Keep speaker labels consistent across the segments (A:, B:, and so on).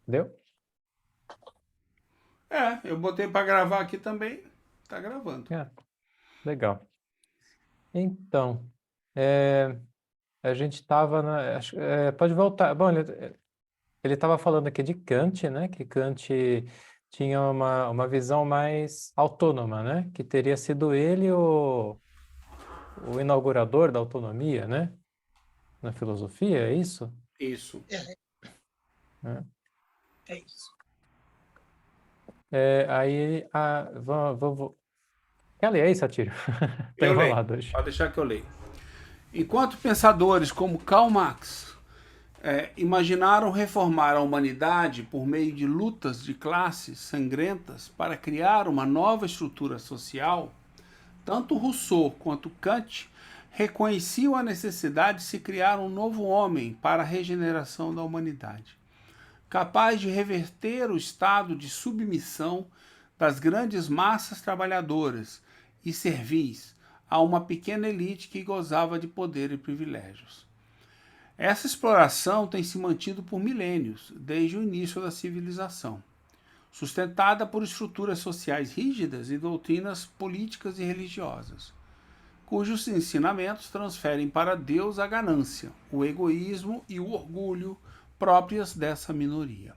A: Deu?
B: Eu botei para gravar aqui também. Tá gravando.
A: É, legal. Então, é, a gente estava pode voltar. Bom, ele estava falando aqui de Kant, né? Que Kant tinha uma visão mais autônoma, né? Que teria sido ele o inaugurador da autonomia, né? Na filosofia, é isso?
B: Isso.
A: É.
C: É isso.
A: Aí, quer ler aí, Satiro? Tá
B: Eu leio.
A: enrolado hoje.
B: Pode deixar que eu leio. Enquanto pensadores como Karl Marx imaginaram reformar a humanidade por meio de lutas de classes sangrentas para criar uma nova estrutura social, tanto Rousseau quanto Kant reconheciam a necessidade de se criar um novo homem para a regeneração da humanidade, capaz de reverter o estado de submissão das grandes massas trabalhadoras e servis a uma pequena elite que gozava de poder e privilégios. Essa exploração tem se mantido por milênios, desde o início da civilização, sustentada por estruturas sociais rígidas e doutrinas políticas e religiosas, cujos ensinamentos transferem para Deus a ganância, o egoísmo e o orgulho próprias dessa minoria.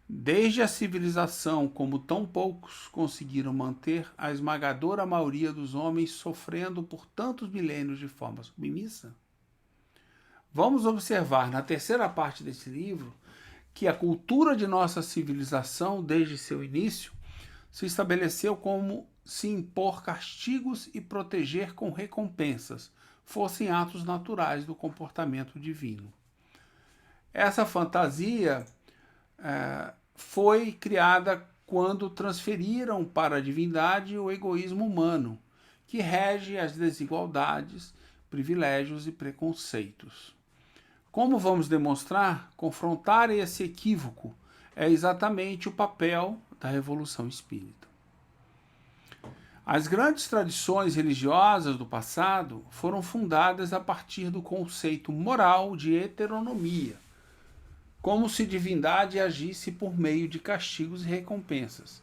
B: Desde a civilização, como tão poucos conseguiram manter a esmagadora maioria dos homens sofrendo por tantos milênios de forma submissa, vamos observar na terceira parte desse livro que a cultura de nossa civilização, desde seu início, se estabeleceu como se impor castigos e proteger com recompensas fossem atos naturais do comportamento divino. Essa fantasia foi criada quando transferiram para a divindade o egoísmo humano, que rege as desigualdades, privilégios e preconceitos. Como vamos demonstrar, confrontar esse equívoco é exatamente o papel da Revolução Espírita. As grandes tradições religiosas do passado foram fundadas a partir do conceito moral de heteronomia, como se divindade agisse por meio de castigos e recompensas,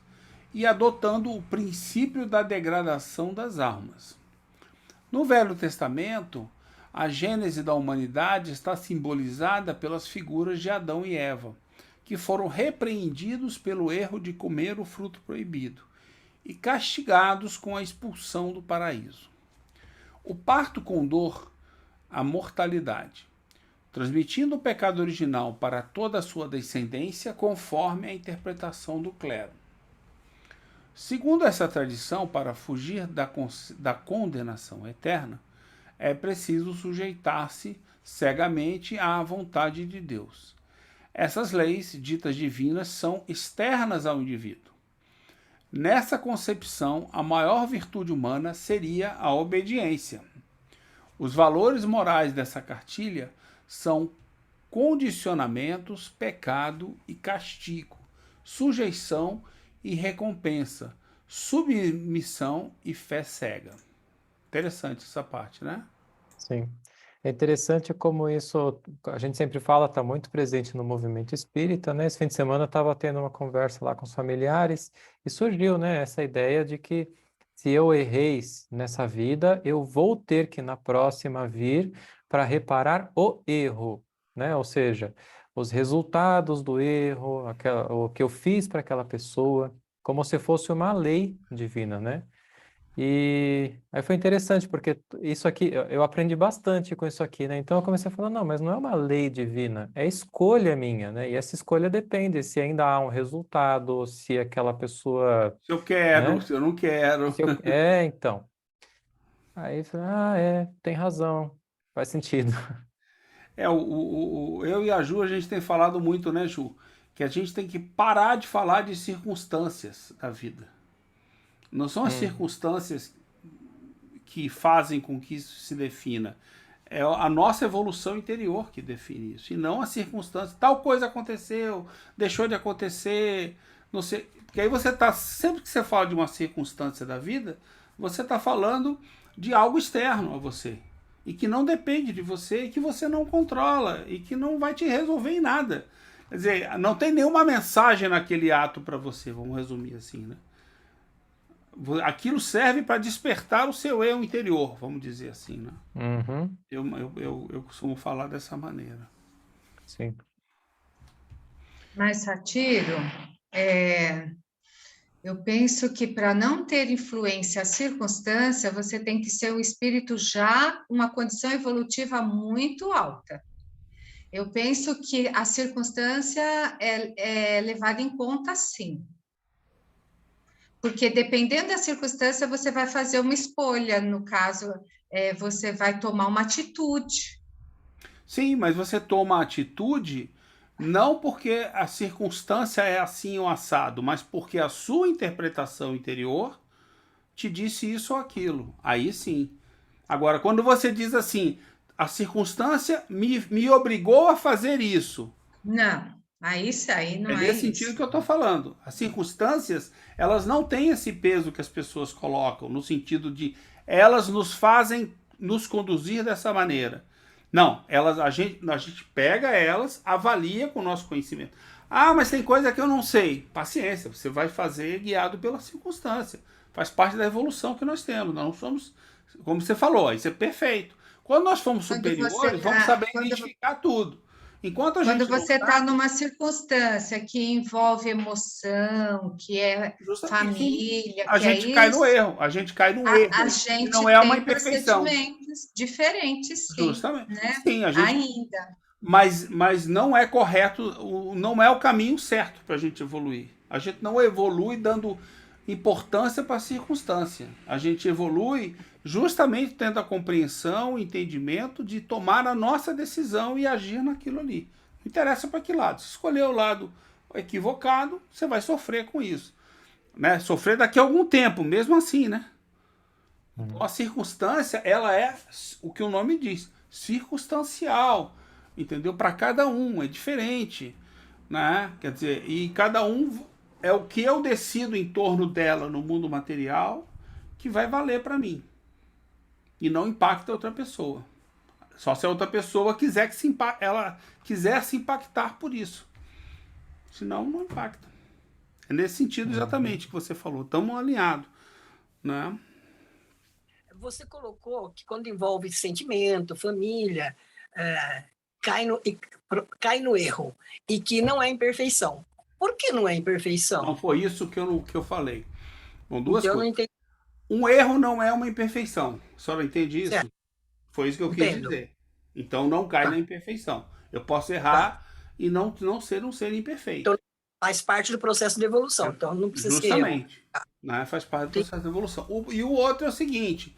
B: e adotando o princípio da degradação das almas. No Velho Testamento, a gênese da humanidade está simbolizada pelas figuras de Adão e Eva, que foram repreendidos pelo erro de comer o fruto proibido e castigados com a expulsão do paraíso. O parto com dor, a mortalidade, transmitindo o pecado original para toda a sua descendência, conforme a interpretação do clero. Segundo essa tradição, para fugir da condenação eterna, é preciso sujeitar-se cegamente à vontade de Deus. Essas leis, ditas divinas, são externas ao indivíduo. Nessa concepção, a maior virtude humana seria a obediência. Os valores morais dessa cartilha são condicionamentos, pecado e castigo, sujeição e recompensa, submissão e fé cega. Interessante essa parte, né?
A: Sim. É interessante como isso, a gente sempre fala, está muito presente no movimento espírita, né? Esse fim de semana eu estava tendo uma conversa lá com os familiares e surgiu, né, essa ideia de que se eu errei nessa vida, eu vou ter que na próxima vir para reparar o erro, né? Ou seja, os resultados do erro, o que eu fiz para aquela pessoa, como se fosse uma lei divina, né? E aí foi interessante, porque isso aqui, eu aprendi bastante com isso aqui, né? Então eu comecei a falar, não, mas não é uma lei divina, é escolha minha, né? E essa escolha depende se ainda há um resultado, se aquela pessoa,
B: Se eu quero,
A: né?
B: se eu não quero.
A: Então. Aí eu falei, tem razão, faz sentido.
B: Eu e a Ju, a gente tem falado muito, né, Ju? Que a gente tem que parar de falar de circunstâncias da vida. Não são as
A: Hum,
B: circunstâncias que fazem com que isso se defina. É a nossa evolução interior que define isso. E não as circunstâncias. Tal coisa aconteceu, deixou de acontecer, não sei. Porque aí você está, sempre que você fala de uma circunstância da vida, você está falando de algo externo a você. E que não depende de você, e que você não controla, e que não vai te resolver em nada. Quer dizer, não tem nenhuma mensagem naquele ato para você, vamos resumir assim, né? Aquilo serve para despertar o seu eu interior, vamos dizer assim, né?
A: Uhum,
B: Eu costumo falar dessa maneira.
A: sim.
C: Mas, Satiro, eu penso que para não ter influência a circunstância, você tem que ser um espírito já uma condição evolutiva muito alta. Eu penso que a circunstância é levada em conta, sim. Porque dependendo da circunstância, você vai fazer uma escolha. No caso, você vai tomar uma atitude.
B: Sim, mas você toma a atitude não porque a circunstância é assim ou assado, mas porque a sua interpretação interior te disse isso ou aquilo. Aí sim. Agora, quando você diz assim, a circunstância me obrigou a fazer isso.
C: Não, isso aí não
B: É
C: é
B: nesse sentido
C: isso.
B: que eu estou falando. As circunstâncias, elas não têm esse peso que as pessoas colocam, no sentido de elas nos fazem nos conduzir dessa maneira. Não, a gente pega elas, avalia com o nosso conhecimento. Ah, mas tem coisa que eu não sei. Paciência, você vai fazer guiado pela circunstância. Faz parte da evolução que nós temos. Nós não somos, como você falou, isso é perfeito. Quando nós formos superiores, vamos saber identificar tudo. Enquanto a
C: Quando
B: gente não
C: você está
B: sabe,
C: numa circunstância que envolve emoção, que é
B: justamente, sim,
C: família,
B: a
C: que é
B: gente cai no
C: isso,
B: erro. A gente cai no
C: a
B: erro que não
C: gente
B: é uma
C: tem
B: imperfeição.
C: procedimentos diferentes, sim,
B: Justamente.
C: né?
B: Sim, a gente.
C: Ainda.
B: Mas não é correto, não é o caminho certo para a gente evoluir. A gente não evolui dando importância para a circunstância. A gente evolui justamente tendo a compreensão, o entendimento de tomar a nossa decisão e agir naquilo ali. Não interessa para que lado. Se escolher o lado equivocado, você vai sofrer com isso. Né? Sofrer daqui a algum tempo, mesmo assim, né? Então, a circunstância, ela é o que o nome diz, circunstancial, entendeu? Para cada um, é diferente, né? Quer dizer, e cada um é o que eu decido em torno dela no mundo material que vai valer para mim. E não impacta outra pessoa. Só se a outra pessoa quiser que ela quiser se impactar por isso. Senão, não impacta. É nesse sentido exatamente que você falou. Estamos alinhados, né?
D: Você colocou que quando envolve sentimento, família, cai no erro e que não é imperfeição. Por que não é imperfeição?
B: Não foi isso que eu falei. Bom, duas
D: Então, eu não
B: coisas.
D: entendi.
B: Um erro não é uma imperfeição. A senhora entende isso?
D: Certo,
B: Foi isso que eu quis
D: entendo.
B: dizer. Então não cai
D: Tá,
B: na imperfeição. Eu posso
D: tá.
B: errar e não ser um ser imperfeito.
D: Então, faz parte do processo de evolução. Então, não precisa ser erro.
B: Justamente. Né? Faz parte do processo de evolução. E o outro é o seguinte: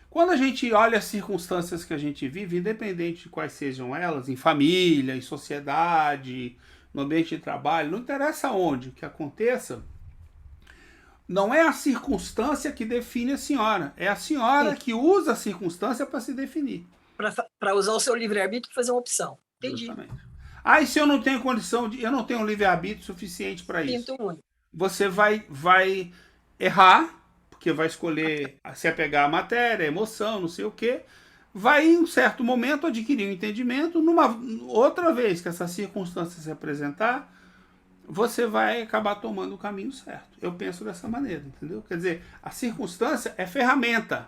B: quando a gente olha as circunstâncias que a gente vive, independente de quais sejam elas, em família, em sociedade, no ambiente de trabalho, não interessa onde que aconteça, não é a circunstância que define a senhora, é a senhora que usa a circunstância para se definir.
D: Para usar o seu livre-arbítrio e fazer uma opção. Entendi.
B: Justamente. Ah, e se eu não tenho condição de, eu não tenho livre-arbítrio suficiente para isso?
D: Sinto muito.
B: Você vai errar, porque vai escolher se apegar à matéria, à emoção, não sei o quê. Vai, em um certo momento, adquirir um entendimento. Outra vez que essa circunstância se apresentar, você vai acabar tomando o caminho certo. Eu penso dessa maneira, entendeu? Quer dizer, a circunstância é ferramenta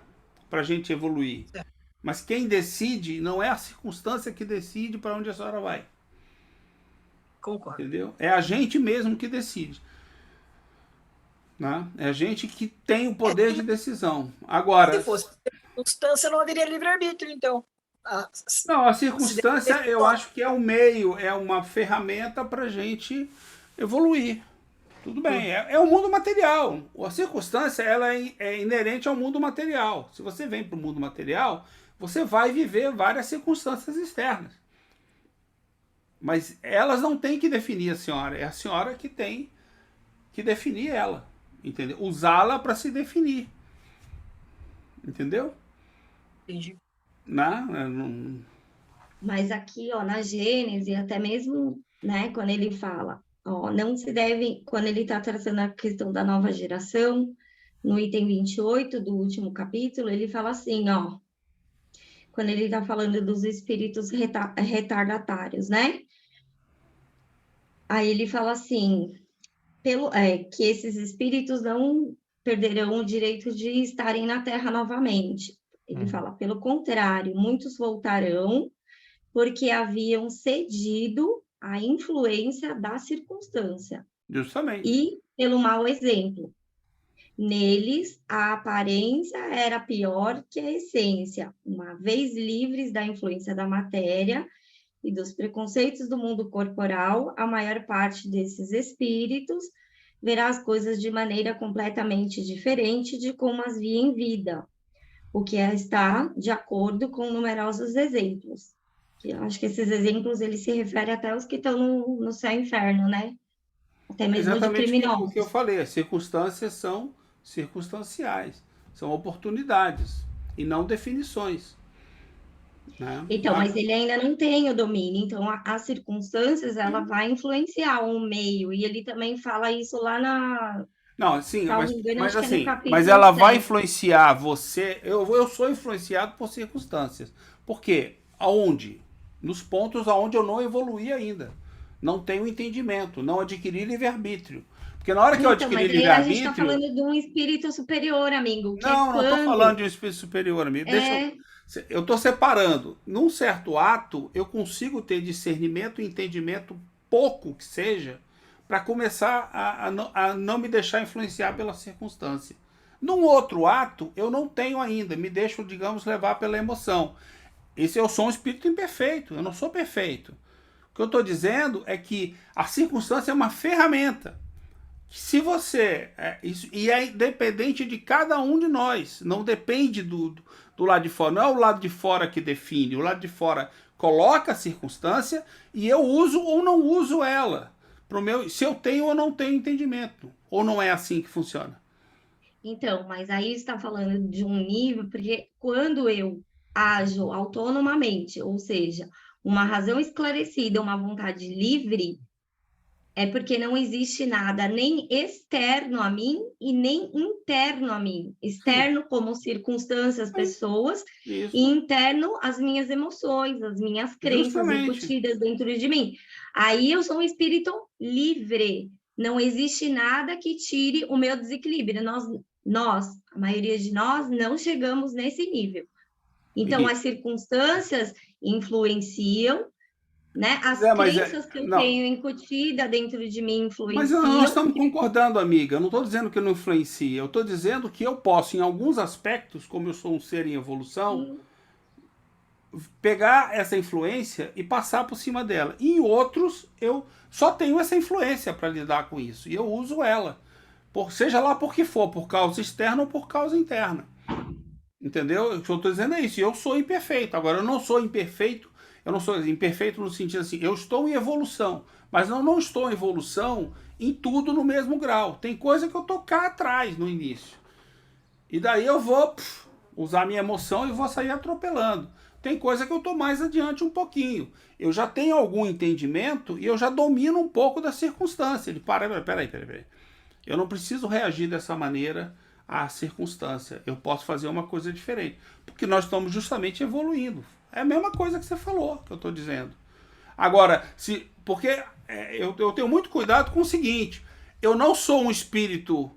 B: para a gente evoluir.
D: Certo.
B: Mas quem decide não é a circunstância que decide para onde a senhora vai.
D: Concordo.
B: Entendeu? É a gente mesmo que decide. Né? É a gente que tem o poder de decisão. Agora,
D: se fosse circunstância, não haveria livre-arbítrio, então.
B: não, a circunstância eu acho que é um meio, é uma ferramenta para a gente evoluir. Tudo bem, é o mundo material. A circunstância ela é inerente ao mundo material. Se você vem para o mundo material, você vai viver várias circunstâncias externas. Mas elas não têm que definir a senhora. É a senhora que tem que definir ela. Entendeu? Usá-la para se definir. Entendeu?
D: Entendi.
B: Não.
E: Mas aqui, ó, na Gênese, até mesmo, né, quando ele fala, ó, não se deve, quando ele está tratando a questão da nova geração, no item 28 do último capítulo, ele fala assim, ó, quando ele está falando dos espíritos retardatários, né? Aí ele fala assim, que esses espíritos não perderão o direito de estarem na Terra novamente. Ele fala, pelo contrário, muitos voltarão porque haviam cedido à influência da circunstância
B: Justamente.
E: e pelo mau exemplo. Neles, a aparência era pior que a essência, uma vez livres da influência da matéria e dos preconceitos do mundo corporal, a maior parte desses espíritos verá as coisas de maneira completamente diferente de como as via em vida, o que está de acordo com numerosos exemplos. Eu acho que esses exemplos, ele se refere até aos que estão no céu e inferno, né? Até mesmo de
B: Exatamente o que eu
E: criminosos.
B: falei. As circunstâncias são circunstanciais, são oportunidades e não definições. Né?
E: Então, mas ele ainda não tem o domínio, então as circunstâncias, ela vai influenciar o meio, e ele também fala isso lá
B: Não, sim,
E: salvo engano,
B: mas
E: acho que é no
B: assim, mas
E: capítulo
B: ela vai
E: 7.
B: influenciar você. Eu sou influenciado por circunstâncias. Por quê? Aonde? Nos pontos aonde eu não evoluí ainda. Não tenho entendimento, não adquiri livre-arbítrio. Porque na hora que eu
E: Então,
B: adquiri
E: mas aí a gente está
B: livre-arbítrio.
E: falando de um espírito superior, amigo, que é
B: Não estou falando
E: quando
B: de um espírito superior, amigo.
E: é,
B: Eu estou separando. Num certo ato, eu consigo ter discernimento e entendimento, pouco que seja, para começar a não me deixar influenciar pela circunstância. Num outro ato, eu não tenho ainda, me deixo, digamos, levar pela emoção. Eu sou um espírito imperfeito, eu não sou perfeito. O que eu estou dizendo é que a circunstância é uma ferramenta. Se você. E é independente de cada um de nós. Não depende do lado de fora. Não é o lado de fora que define. O lado de fora coloca a circunstância e eu uso ou não uso ela. Se eu tenho ou não tenho entendimento. Ou não é assim que funciona.
E: então, mas aí está falando de um nível, porque quando eu ajo autonomamente, ou seja, uma razão esclarecida, uma vontade livre, é porque não existe nada nem externo a mim e nem interno a mim. Externo como circunstâncias, pessoas, e
B: Isso.
E: interno as minhas emoções, as minhas crenças
B: Justamente.
E: incutidas dentro de mim. Aí eu sou um espírito livre. Não existe nada que tire o meu desequilíbrio. Nós, a maioria de nós, não chegamos nesse nível. Então, as circunstâncias influenciam, né? As crenças que eu
B: Não.
E: tenho incutida dentro de mim
B: Mas nós
E: influenciam.
B: estamos concordando, amiga. Eu não estou dizendo que não influencia. Eu estou dizendo que eu posso, em alguns aspectos, como eu sou um ser em evolução, pegar essa influência e passar por cima dela. E em outros, eu só tenho essa influência para lidar com isso. E eu uso ela. Seja lá por que for, por causa externa ou por causa interna. Entendeu? O que eu estou dizendo é isso. Eu sou imperfeito. Agora, eu não sou imperfeito. Eu não sou imperfeito no sentido assim, eu estou em evolução. Mas eu não estou em evolução em tudo no mesmo grau. Tem coisa que eu estou cá atrás no início. E daí eu vou usar minha emoção e vou sair atropelando. Tem coisa que eu estou mais adiante um pouquinho. Eu já tenho algum entendimento e eu já domino um pouco da circunstância. Ele peraí. Eu não preciso reagir dessa maneira à circunstância. Eu posso fazer uma coisa diferente. Porque nós estamos justamente evoluindo. É a mesma coisa que você falou, que eu estou dizendo. Agora, porque eu tenho muito cuidado com o seguinte. Eu não sou um espírito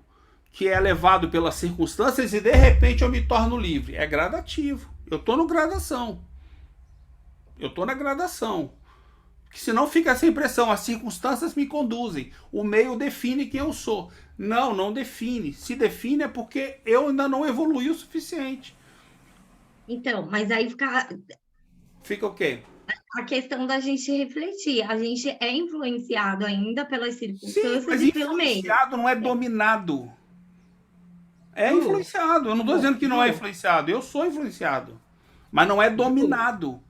B: que é levado pelas circunstâncias e de repente eu me torno livre. É gradativo. Eu estou no gradação. Eu estou na gradação. Porque senão fica essa impressão, as circunstâncias me conduzem. O meio define quem eu sou. Não define. Se define é porque eu ainda não evolui o suficiente.
E: Então, mas aí fica
B: Fica o quê?
E: a questão da gente refletir. A gente é influenciado ainda pelas
B: Sim,
E: circunstâncias
B: mas
E: e pelo meio.
B: influenciado não é dominado. É influenciado. Eu não estou dizendo que não é influenciado. Eu sou influenciado. Mas não é dominado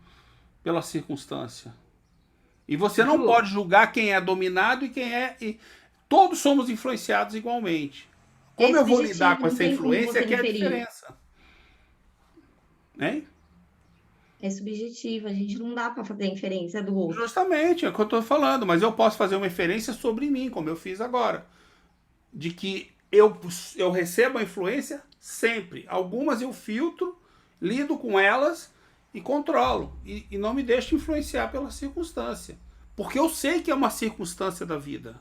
B: pela circunstância. E você não pode julgar quem é dominado e quem é. Todos somos influenciados igualmente. Como eu vou lidar com essa influência que é a diferença. Hein?
E: É subjetivo, a gente não dá para fazer a inferência do outro.
B: Justamente, é o que eu estou falando. Mas eu posso fazer uma inferência sobre mim, como eu fiz agora. De que eu recebo a influência sempre. Algumas eu filtro, lido com elas e controlo. E não me deixo influenciar pela circunstância. porque eu sei que é uma circunstância da vida.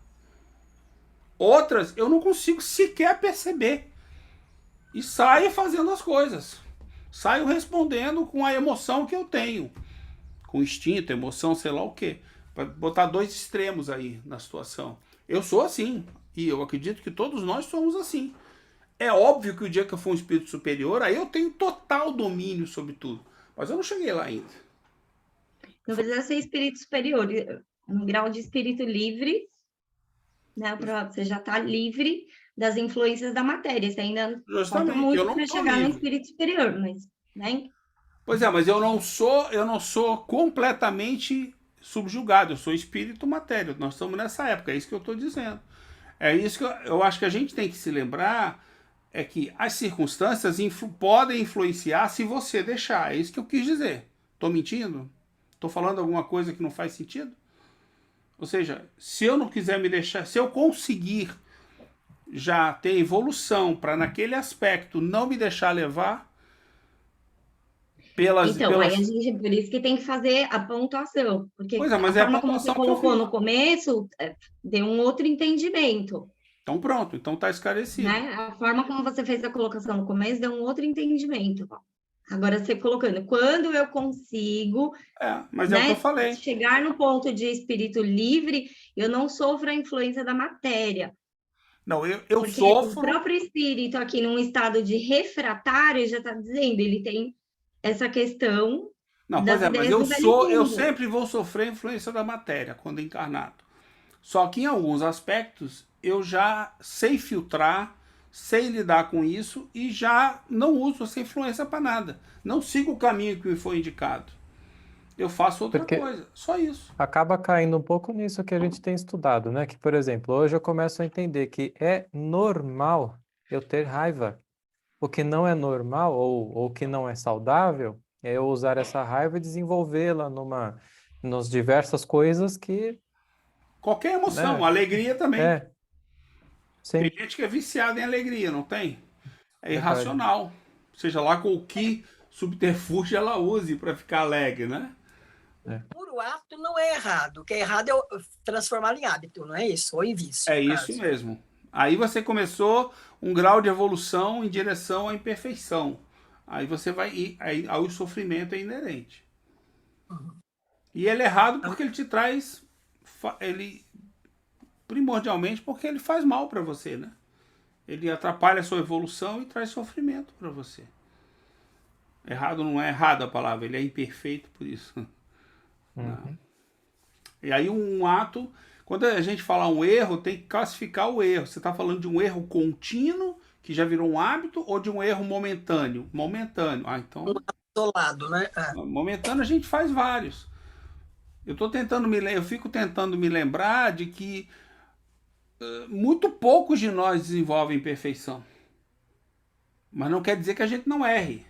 B: Outras eu não consigo sequer perceber. E saio fazendo as coisas. Saio respondendo com a emoção que eu tenho. Com instinto, emoção, sei lá o quê. Para botar dois extremos aí na situação. Eu sou assim. E eu acredito que todos nós somos assim. É óbvio que o dia que eu for um espírito superior, aí eu tenho total domínio sobre tudo. Mas eu não cheguei lá ainda.
E: Não precisa ser espírito superior, um grau de espírito livre, né? Você já está livre das influências da matéria. Você ainda falta
B: Justamente, eu
E: muito
B: não
E: para
B: tô
E: chegar no
B: livre.
E: espírito superior, mas, né?
B: Pois é, mas eu não sou completamente subjugado. Eu sou espírito matéria. Nós estamos nessa época, é isso que eu estou dizendo. É isso que eu acho que a gente tem que se lembrar, é que as circunstâncias podem influenciar se você deixar. É isso que eu quis dizer. Estou mentindo? Estou falando alguma coisa que não faz sentido? Ou seja, se eu não quiser me deixar, se eu conseguir já ter evolução para naquele aspecto não me deixar levar
E: Então, aí a gente, por isso que tem que fazer a pontuação, porque
B: Pois é, mas
E: a
B: é a
E: forma como você
B: pontuação que eu
E: colocou
B: fiz.
E: no começo deu um outro entendimento,
B: Então pronto, então tá esclarecido.
E: né? A forma como você fez a colocação no começo deu um outro entendimento. Agora você colocando, quando eu consigo,
B: Mas é o que eu
E: né,
B: falei.
E: chegar no ponto de espírito livre, eu não sofro a influência da matéria.
B: Não, eu
E: Porque
B: sofro.
E: o próprio espírito aqui num estado de refratário já está dizendo, ele tem essa questão
B: Não, pois
E: das
B: é, mas
E: ideias do velho
B: eu
E: mundo.
B: sempre vou sofrer a influência da matéria quando encarnado. Só que em alguns aspectos eu já sei filtrar, sei lidar com isso e já não uso essa influência para nada. Não sigo o caminho que me foi indicado. Eu faço outra
A: Porque
B: coisa, só isso.
A: acaba caindo um pouco nisso que a gente tem estudado, né? Que, por exemplo, hoje eu começo a entender que é normal eu ter raiva. O que não é normal ou que não é saudável é eu usar essa raiva e desenvolvê-la nas diversas coisas que,
B: Qualquer emoção,
A: né?
B: alegria também.
A: É,
B: Tem
A: sim,
B: gente que é viciada em alegria, não tem? É
A: verdade.
B: irracional. Seja lá com o que subterfúgio ela use para ficar alegre, né?
A: É.
D: Puro hábito não é errado. O que é errado é transformar em hábito, não é isso? Ou em vício,
B: É
D: no
B: isso
D: caso.
B: mesmo. Aí você começou um grau de evolução em direção à imperfeição. Aí você vai ir, aí o sofrimento é inerente. E ele é errado porque ele te traz, ele primordialmente porque ele faz mal para você, né? Ele atrapalha a sua evolução e traz sofrimento para você. Errado não é errado a palavra, ele é imperfeito por isso.
A: Uhum.
B: E aí um ato, quando a gente fala um erro, tem que classificar o erro. Você está falando de um erro contínuo, que já virou um hábito, ou de um erro momentâneo? Momentâneo. Então,
D: Isolado, né?
B: momentâneo a gente faz vários. Eu fico tentando me lembrar de que muito poucos de nós desenvolvem perfeição. Mas não quer dizer que a gente não erre.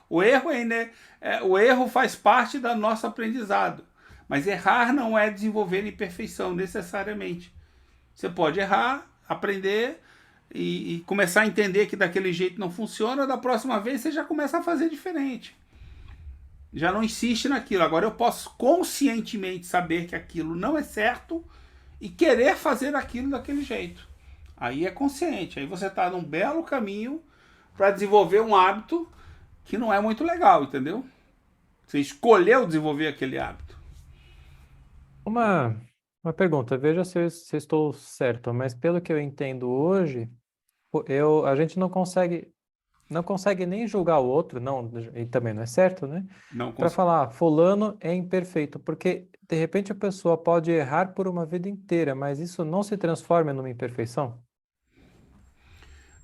B: O erro faz parte do nosso aprendizado. Mas errar não é desenvolver imperfeição necessariamente. Você pode errar, aprender e começar a entender que daquele jeito não funciona. Da próxima vez você já começa a fazer diferente. Já não insiste naquilo. Agora eu posso conscientemente saber que aquilo não é certo e querer fazer aquilo daquele jeito. Aí é consciente. Aí você está num belo caminho para desenvolver um hábito que não é muito legal, entendeu? Você escolheu desenvolver aquele hábito.
A: Uma pergunta, veja se eu estou certo, mas pelo que eu entendo hoje, a gente não consegue nem julgar o outro, não, e também não é certo, né?
B: Não
A: Para
B: consigo.
A: falar, fulano é imperfeito, porque de repente a pessoa pode errar por uma vida inteira, mas isso não se transforma numa imperfeição?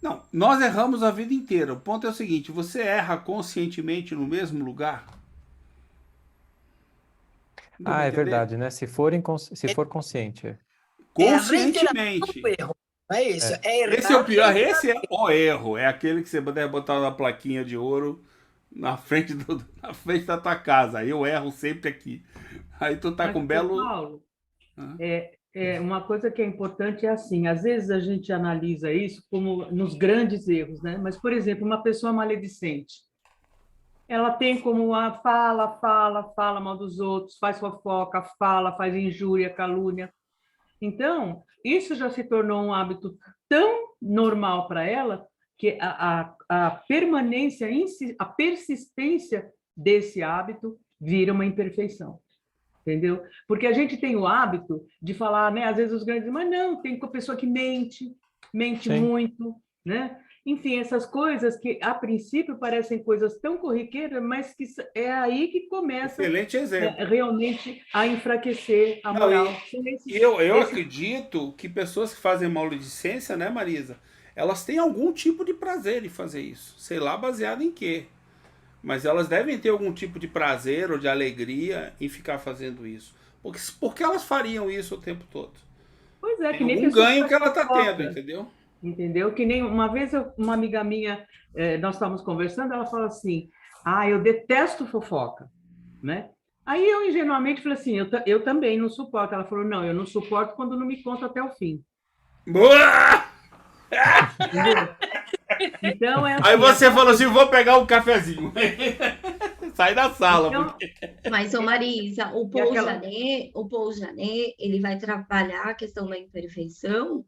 B: Não, nós erramos a vida inteira. O ponto é o seguinte: você erra conscientemente no mesmo lugar? Deu
A: Ah,
B: para
A: é
B: entender?
A: verdade, né? Se for consciente.
D: É a reiteração do
B: Conscientemente.
D: erro, não é isso?
A: É.
D: É
B: Esse é o
D: errar
B: pior, esse é
D: reiteradamente.
B: o erro. É aquele que você deve botar na plaquinha de ouro na frente da tua casa. Aí eu erro sempre aqui. Aí tu tá
F: Mas,
B: com um
F: ô,
B: belo.
F: Paulo, uma coisa que é importante é assim, às vezes a gente analisa isso como nos grandes erros, né? Mas, por exemplo, uma pessoa maledicente, Ela tem como fala mal dos outros, faz fofoca, faz injúria, calúnia. Então, isso já se tornou um hábito tão normal para ela que a permanência, a persistência desse hábito vira uma imperfeição. Entendeu? Porque a gente tem o hábito de falar, né? Às vezes os grandes, mas não, tem pessoa que mente
A: Sim.
F: muito, né? Enfim, essas coisas que a princípio parecem coisas tão corriqueiras, mas que é aí que começa
B: Excelente exemplo.
F: realmente a enfraquecer a
B: Não,
F: moral.
B: eu acredito que pessoas que fazem maledicência, né, Marisa, elas têm algum tipo de prazer em fazer isso. Sei lá, baseado em quê. Mas elas devem ter algum tipo de prazer ou de alegria em ficar fazendo isso. Por que elas fariam isso o tempo todo?
F: Pois é, que
B: Tem
F: nem
B: algum
F: pessoa
B: ganho que ela
F: faz
B: está tendo,
F: fofoca.
B: entendeu?
F: Entendeu? Que nem uma vez uma amiga minha, nós estávamos conversando, ela falou assim: eu detesto fofoca, né? Aí eu ingenuamente falei assim: eu também não suporto. Ela falou: não, eu não suporto quando não me conta até o fim.
B: Boa!
F: Entendeu? Então é assim.
B: Aí você falou assim: vou pegar um cafezinho. Sai da sala.
F: Então,
B: porque...
E: Mas, ô Marisa, o
F: E aquela-
E: Paul Janet, ele vai trabalhar a questão da imperfeição,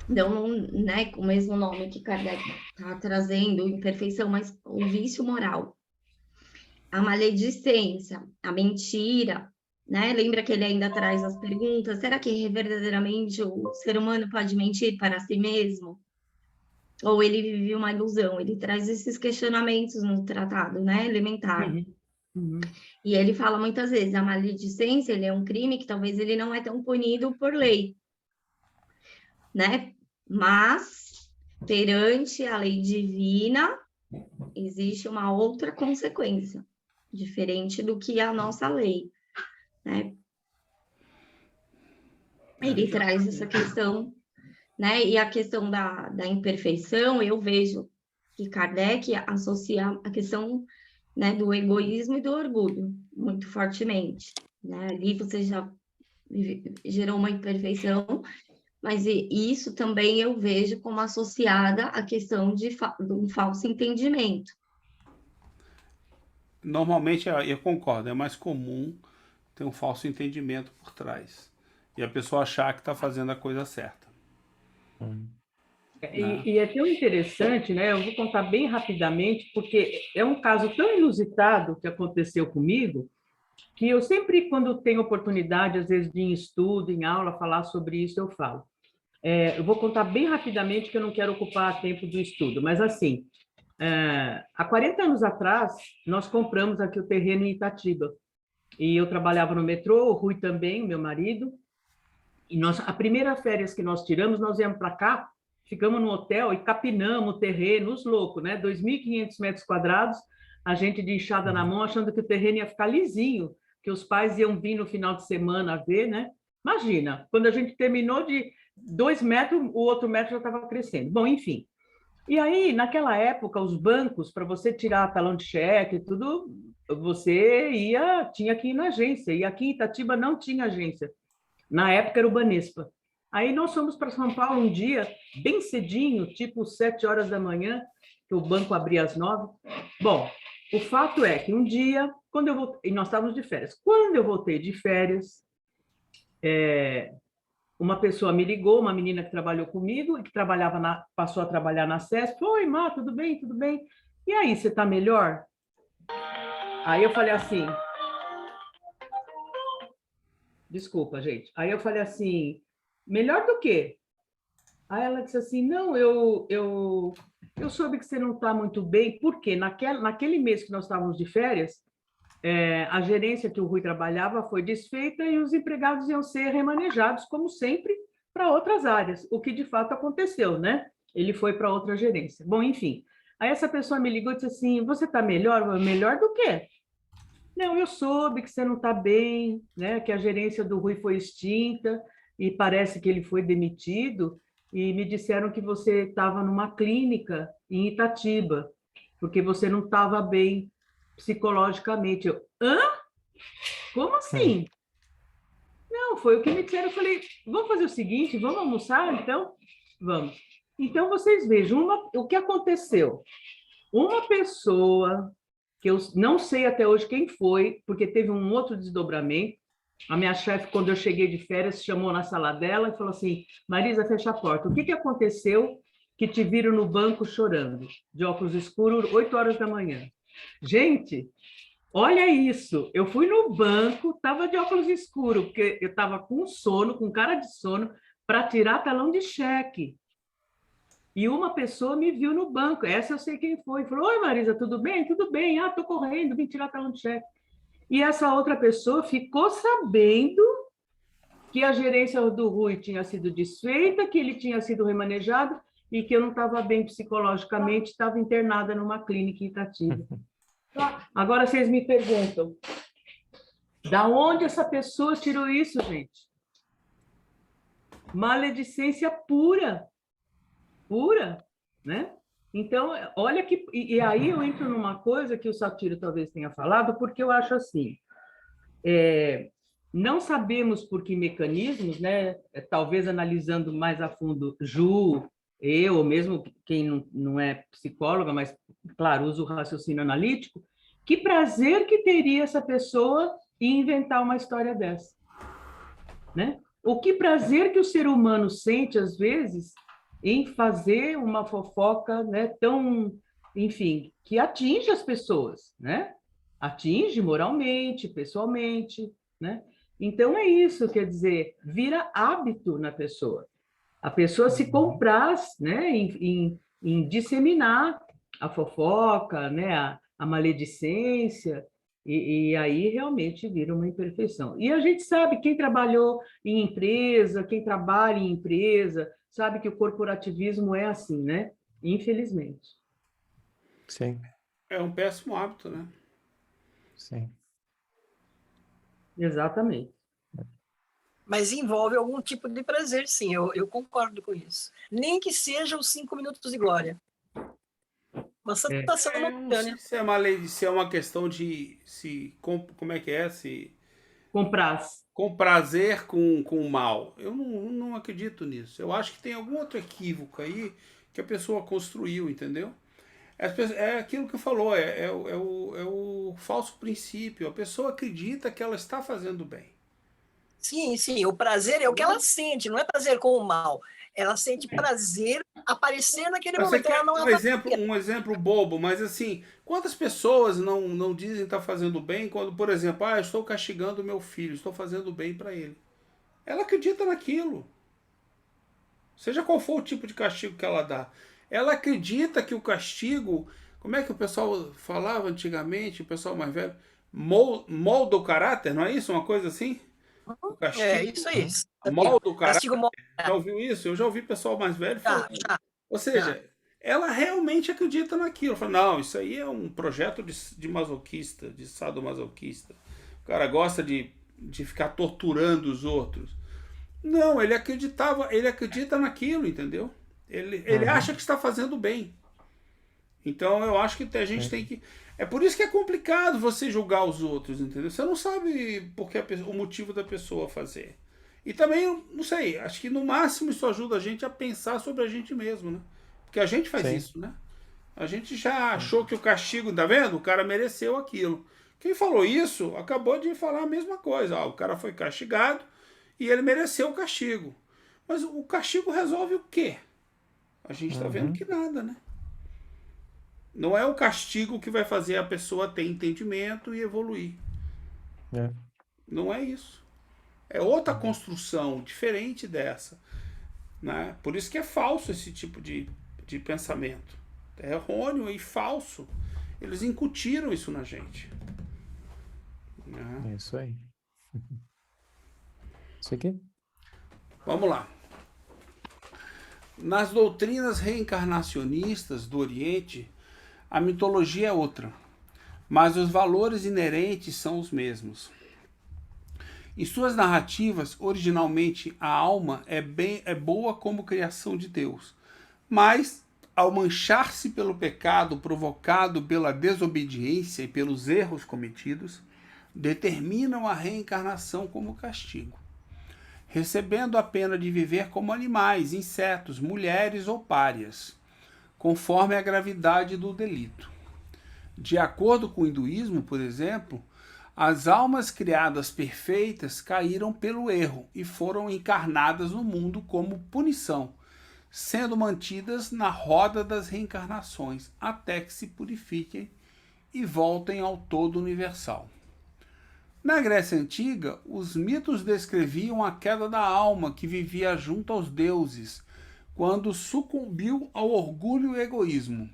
E: não, né, com o mesmo nome que Kardec está trazendo, imperfeição, mas o vício moral, a maledicência, a mentira, né? Lembra que ele ainda traz as perguntas: será que verdadeiramente o ser humano pode mentir para si mesmo? Ou ele vive uma ilusão? Ele traz esses questionamentos no tratado, né, elementar.
F: Uhum, uhum.
E: E ele fala muitas vezes: a maledicência, ele é um crime que talvez ele não é tão punido por lei, né? Mas perante a lei divina existe uma outra consequência, diferente do que a nossa lei, né? Ele traz essa questão, né? E a questão da imperfeição, eu vejo que Kardec associa a questão, né, do egoísmo e do orgulho muito fortemente, né? Ali você já gerou uma imperfeição, mas isso também eu vejo como associada à questão de um falso entendimento.
B: Normalmente, eu concordo, é mais comum ter um falso entendimento por trás. E a pessoa achar que está fazendo a coisa certa.
A: Hum.
B: Né?
F: E é tão interessante, né? Eu vou contar bem rapidamente, porque é um caso tão inusitado que aconteceu comigo, que eu sempre, quando tenho oportunidade, às vezes, de em estudo, em aula, falar sobre isso, eu falo. Eu vou contar bem rapidamente, que eu não quero ocupar tempo do estudo, mas assim, há 40 anos atrás, nós compramos aqui o terreno em Itatiba, e eu trabalhava no metrô, o Rui também, meu marido, e a primeira férias que nós tiramos, nós viemos para cá, ficamos no hotel e capinamos o terreno, os loucos, né? 2.500 metros quadrados, a gente de enxada na mão, achando que o terreno ia ficar lisinho, que os pais iam vir no final de semana ver, né? Imagina, quando a gente terminou de 2 metros, o outro metro já estava crescendo. Bom, enfim. E aí, naquela época, os bancos, para você tirar talão de cheque e tudo, você tinha que ir na agência, e aqui em Itatiba não tinha agência. Na época era o Banespa. Aí nós fomos para São Paulo um dia, bem cedinho, tipo 7 horas da manhã, que o banco abria às 9. Bom, o fato é que um dia, quando eu voltei, e nós estávamos de férias. Quando eu voltei de férias, uma pessoa me ligou, uma menina que trabalhou comigo, e que passou a trabalhar na CESP. Oi, Má, tudo bem? Tudo bem? E aí, você está melhor? Aí eu falei assim... Desculpa, gente. Aí eu falei assim, melhor do quê? Aí ela disse assim, não, eu soube que você não está muito bem, porque naquele mês que nós estávamos de férias, a gerência que o Rui trabalhava foi desfeita e os empregados iam ser remanejados, como sempre, para outras áreas, o que de fato aconteceu, né? Ele foi para outra gerência. Bom, enfim. Aí essa pessoa me ligou e disse assim, você está melhor? Melhor do quê? Não, eu soube que você não está bem, né? Que a gerência do Rui foi extinta e parece que ele foi demitido, e me disseram que você estava numa clínica em Itatiba, porque você não estava bem psicologicamente. Eu, hã? Como assim? Não, foi o que me disseram. Eu falei, vamos fazer o seguinte, vamos almoçar, então? Vamos. Então, vocês vejam o que aconteceu. Uma pessoa que eu não sei até hoje quem foi, porque teve um outro desdobramento. A minha chefe, quando eu cheguei de férias, chamou na sala dela e falou assim: Marisa, fecha a porta. O que aconteceu que te viram no banco chorando, de óculos escuros, 8 horas da manhã? Gente, olha isso. Eu fui no banco, estava de óculos escuros, porque eu estava com sono, com cara de sono, para tirar talão de cheque. E uma pessoa me viu no banco, essa eu sei quem foi. Falou: oi, Marisa, tudo bem? Tudo bem. Ah, estou correndo, vim tirar talão de cheque. E essa outra pessoa ficou sabendo que a gerência do Rui tinha sido desfeita, que ele tinha sido remanejado e que eu não estava bem psicologicamente, estava internada numa clínica em Itatiba. Agora vocês me perguntam, da onde essa pessoa tirou isso, gente? Maledicência pura, né? Então, olha que... E aí eu entro numa coisa que o Satiro talvez tenha falado, porque eu acho assim, não sabemos por que mecanismos, né? Talvez analisando mais a fundo Ju, eu, ou mesmo quem não é psicóloga, mas, claro, usa o raciocínio analítico, que prazer que teria essa pessoa em inventar uma história dessa, né? O que prazer que o ser humano sente, às vezes, em fazer uma fofoca, né, tão, enfim, que atinge as pessoas, né? Atinge moralmente, pessoalmente, né? Então é isso, quer dizer, vira hábito na pessoa. A pessoa se compraz, né, em disseminar a fofoca, né, a maledicência, e aí realmente vira uma imperfeição. E a gente sabe, quem trabalhou em empresa, quem trabalha em empresa, sabe que o corporativismo é assim, né? Infelizmente.
A: Sim,
B: É um péssimo hábito, né?
A: sim.
F: Exatamente.
D: Mas envolve algum tipo de prazer, sim, eu concordo com isso. Nem que seja os 5 minutos de glória. Uma satisfação
B: Eu não sei
D: momentânea.
B: se é uma lei, se é uma questão de como é que é, se
F: Compraz.
B: com prazer com o mal. Eu não acredito nisso. Eu acho que tem algum outro equívoco aí que a pessoa construiu, entendeu? É aquilo que falou, é o falso princípio. A pessoa acredita que ela está fazendo bem.
D: Sim, sim, o prazer é o que ela sente, não é prazer com o mal. Ela sente prazer aparecer naquele
B: Você
D: momento, ela
B: quer
D: não avalia.
B: um exemplo bobo, mas assim, quantas pessoas não dizem estar fazendo bem quando, por exemplo, eu estou castigando meu filho, estou fazendo bem para ele. Ela acredita naquilo. Seja qual for o tipo de castigo que ela dá. Ela acredita que o castigo, como é que o pessoal falava antigamente, o pessoal mais velho, molda o caráter, não é isso? Uma coisa assim? O
D: É,
B: castigo
D: isso aí.
B: molda o caráter.
D: Castigo moral.
B: Já ouviu isso? Eu já ouvi pessoal mais velho
D: Já,
B: falando.
D: já,
B: Ou
D: já.
B: seja, ela realmente acredita naquilo. Fala, não, isso aí é um projeto de masoquista, de sadomasoquista. O cara gosta de ficar torturando os outros. Não, ele acredita naquilo, entendeu? Ele acha que está fazendo bem. Então eu acho que a gente tem que. É por isso que é complicado você julgar os outros, entendeu? Você não sabe o motivo da pessoa fazer. E também, não sei, acho que no máximo isso ajuda a gente a pensar sobre a gente mesmo, né? Porque a gente faz
A: Sim.
B: isso, né? A gente já achou que o castigo, tá vendo? O cara mereceu aquilo. Quem falou isso acabou de falar a mesma coisa. O cara foi castigado e ele mereceu o castigo. Mas o castigo resolve o quê? A gente está vendo que nada, né? Não é o castigo que vai fazer a pessoa ter entendimento e evoluir.
A: É.
B: Não é isso. É outra construção diferente dessa. Né? Por isso que é falso esse tipo de pensamento. É errôneo e falso. Eles incutiram isso na gente. Né?
A: É isso aí. Isso aqui?
B: Vamos lá. Nas doutrinas reencarnacionistas do Oriente, a mitologia é outra, mas os valores inerentes são os mesmos. Em suas narrativas, originalmente a alma é boa como criação de Deus, mas ao manchar-se pelo pecado provocado pela desobediência e pelos erros cometidos, determinam a reencarnação como castigo, recebendo a pena de viver como animais, insetos, mulheres ou párias, conforme a gravidade do delito. De acordo com o hinduísmo, por exemplo, as almas criadas perfeitas caíram pelo erro e foram encarnadas no mundo como punição, sendo mantidas na roda das reencarnações até que se purifiquem e voltem ao todo universal. Na Grécia Antiga, os mitos descreviam a queda da alma que vivia junto aos deuses, quando sucumbiu ao orgulho e egoísmo,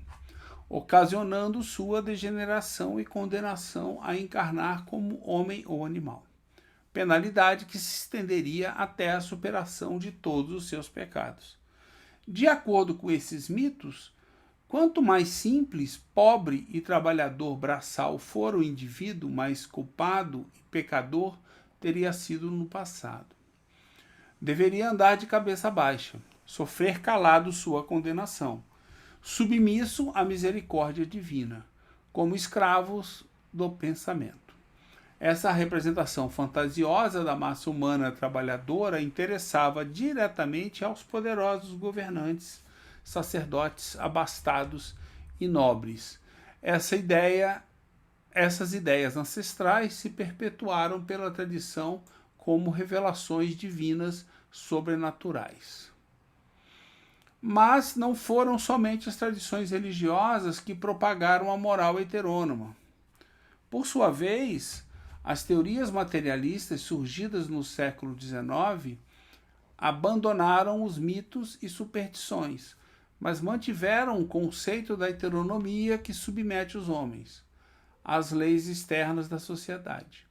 B: ocasionando sua degeneração e condenação a encarnar como homem ou animal. Penalidade que se estenderia até a superação de todos os seus pecados. De acordo com esses mitos, quanto mais simples, pobre e trabalhador braçal for o indivíduo, mais culpado e pecador teria sido no passado. Deveria andar de cabeça baixa, sofrer calado sua condenação, submisso à misericórdia divina, como escravos do pensamento. Essa representação fantasiosa da massa humana trabalhadora interessava diretamente aos poderosos governantes, sacerdotes abastados e nobres. Essas ideias ancestrais se perpetuaram pela tradição como revelações divinas sobrenaturais. Mas não foram somente as tradições religiosas que propagaram a moral heterônoma. Por sua vez, as teorias materialistas surgidas no século XIX abandonaram os mitos e superstições, mas mantiveram o conceito da heteronomia que submete os homens às leis externas da sociedade,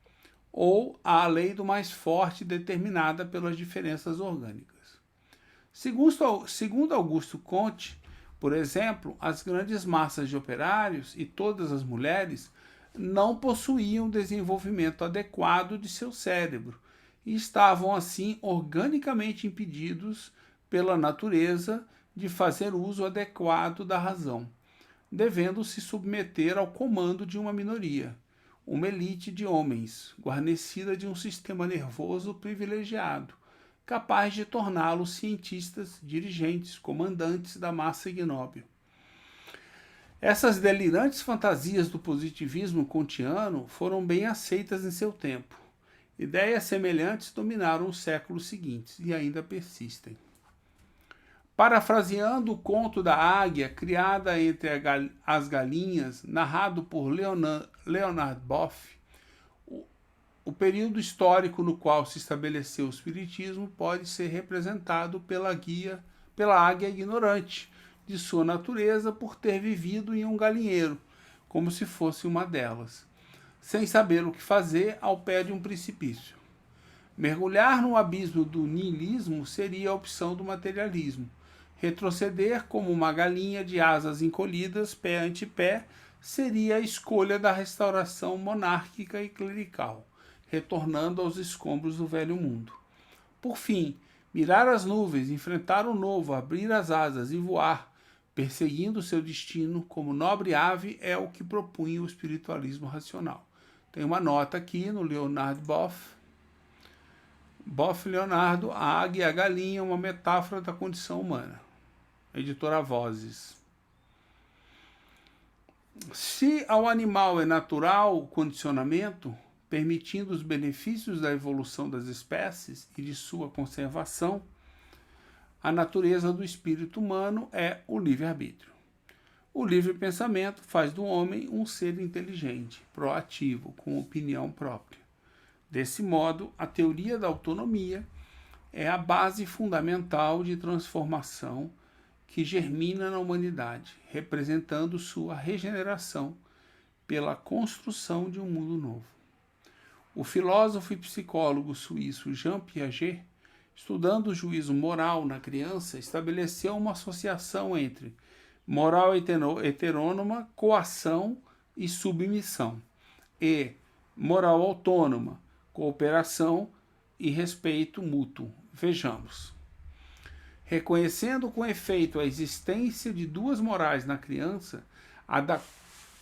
B: ou à lei do mais forte determinada pelas diferenças orgânicas. Segundo Augusto Comte, por exemplo, as grandes massas de operários e todas as mulheres não possuíam desenvolvimento adequado de seu cérebro e estavam assim organicamente impedidos pela natureza de fazer uso adequado da razão, devendo se submeter ao comando de uma minoria, uma elite de homens, guarnecida de um sistema nervoso privilegiado, capaz de torná-los cientistas, dirigentes, comandantes da massa ignóbil. Essas delirantes fantasias do positivismo kantiano foram bem aceitas em seu tempo. Ideias semelhantes dominaram os séculos seguintes e ainda persistem. Parafraseando o conto da águia criada entre as galinhas, narrado por Leonard Boff, o período histórico no qual se estabeleceu o espiritismo pode ser representado pela águia ignorante de sua natureza por ter vivido em um galinheiro, como se fosse uma delas, sem saber o que fazer ao pé de um precipício. Mergulhar no abismo do niilismo seria a opção do materialismo. Retroceder como uma galinha de asas encolhidas, pé ante pé, seria a escolha da restauração monárquica e clerical, retornando aos escombros do velho mundo. Por fim, mirar as nuvens, enfrentar o novo, abrir as asas e voar, perseguindo seu destino como nobre ave, é o que propunha o espiritualismo racional. Tem uma nota aqui no Leonard Boff. Boff Leonardo, a águia e a galinha, uma metáfora da condição humana. Editora Vozes. Se ao animal é natural o condicionamento, permitindo os benefícios da evolução das espécies e de sua conservação, a natureza do espírito humano é o livre-arbítrio. O livre pensamento faz do homem um ser inteligente, proativo, com opinião própria. Desse modo, a teoria da autonomia é a base fundamental de transformação que germina na humanidade, representando sua regeneração pela construção de um mundo novo. O filósofo e psicólogo suíço Jean Piaget, estudando o juízo moral na criança, estabeleceu uma associação entre moral heterônoma, coação e submissão, e moral autônoma, cooperação e respeito mútuo. Vejamos. Reconhecendo com efeito a existência de duas morais na criança, a da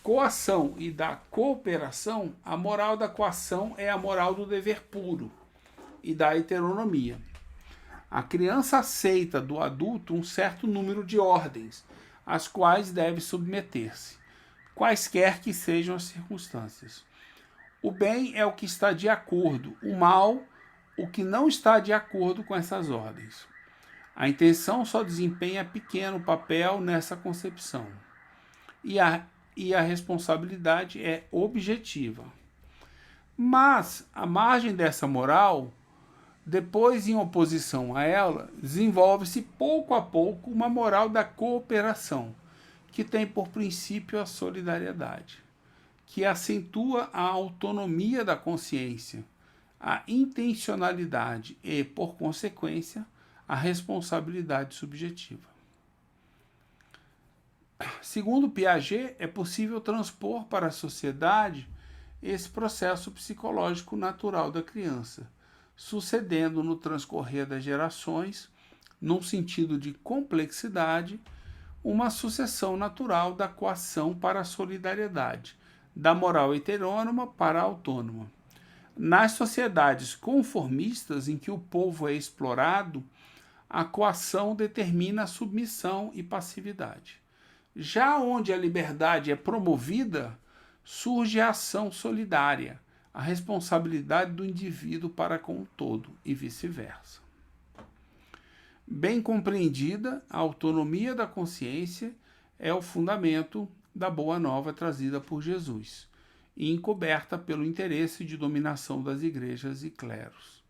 B: coação e da cooperação, a moral da coação é a moral do dever puro e da heteronomia. A criança aceita do adulto um certo número de ordens, às quais deve submeter-se. quaisquer que sejam as circunstâncias. O bem é o que está de acordo, o mal, o que não está de acordo com essas ordens. A intenção só desempenha pequeno papel nessa concepção. E a responsabilidade é objetiva. Mas, à margem dessa moral, depois, em oposição a ela, desenvolve-se pouco a pouco uma moral da cooperação, que tem por princípio a solidariedade, que acentua a autonomia da consciência, a intencionalidade e, por consequência, a responsabilidade subjetiva. Segundo Piaget, é possível transpor para a sociedade esse processo psicológico natural da criança, sucedendo no transcorrer das gerações, num sentido de complexidade, uma sucessão natural da coação para a solidariedade, da moral heterônoma para a autônoma. Nas sociedades conformistas em que o povo é explorado, a coação determina a submissão e passividade. Já onde a liberdade é promovida, surge a ação solidária, a responsabilidade do indivíduo para com o todo, e vice-versa. Bem compreendida, a autonomia da consciência é o fundamento da boa nova trazida por Jesus, e encoberta pelo interesse de dominação das igrejas e cleros.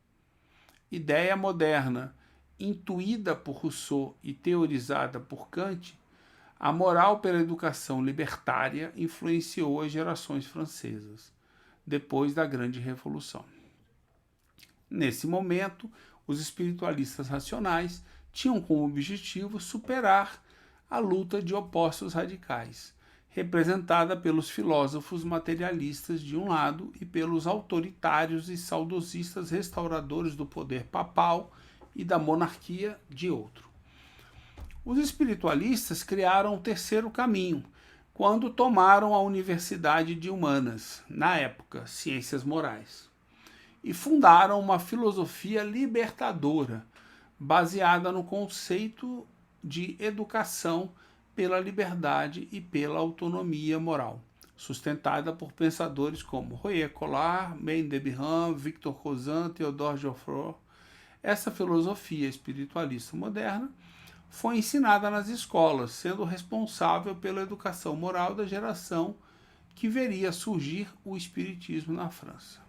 B: Ideia moderna, intuída por Rousseau e teorizada por Kant, a moral pela educação libertária influenciou as gerações francesas, depois da Grande Revolução. Nesse momento, os espiritualistas racionais tinham como objetivo superar a luta de opostos radicais, representada pelos filósofos materialistas de um lado e pelos autoritários e saudosistas restauradores do poder papal e da monarquia de outro. Os espiritualistas criaram um terceiro caminho, quando tomaram a Universidade de Humanas, na época, Ciências Morais, e fundaram uma filosofia libertadora, baseada no conceito de educação pela liberdade e pela autonomia moral, sustentada por pensadores como Royer Collard, Maine Debihan, Victor Cousin, Theodore Geoffroy. Essa filosofia espiritualista moderna foi ensinada nas escolas, sendo responsável pela educação moral da geração que veria surgir o espiritismo na França.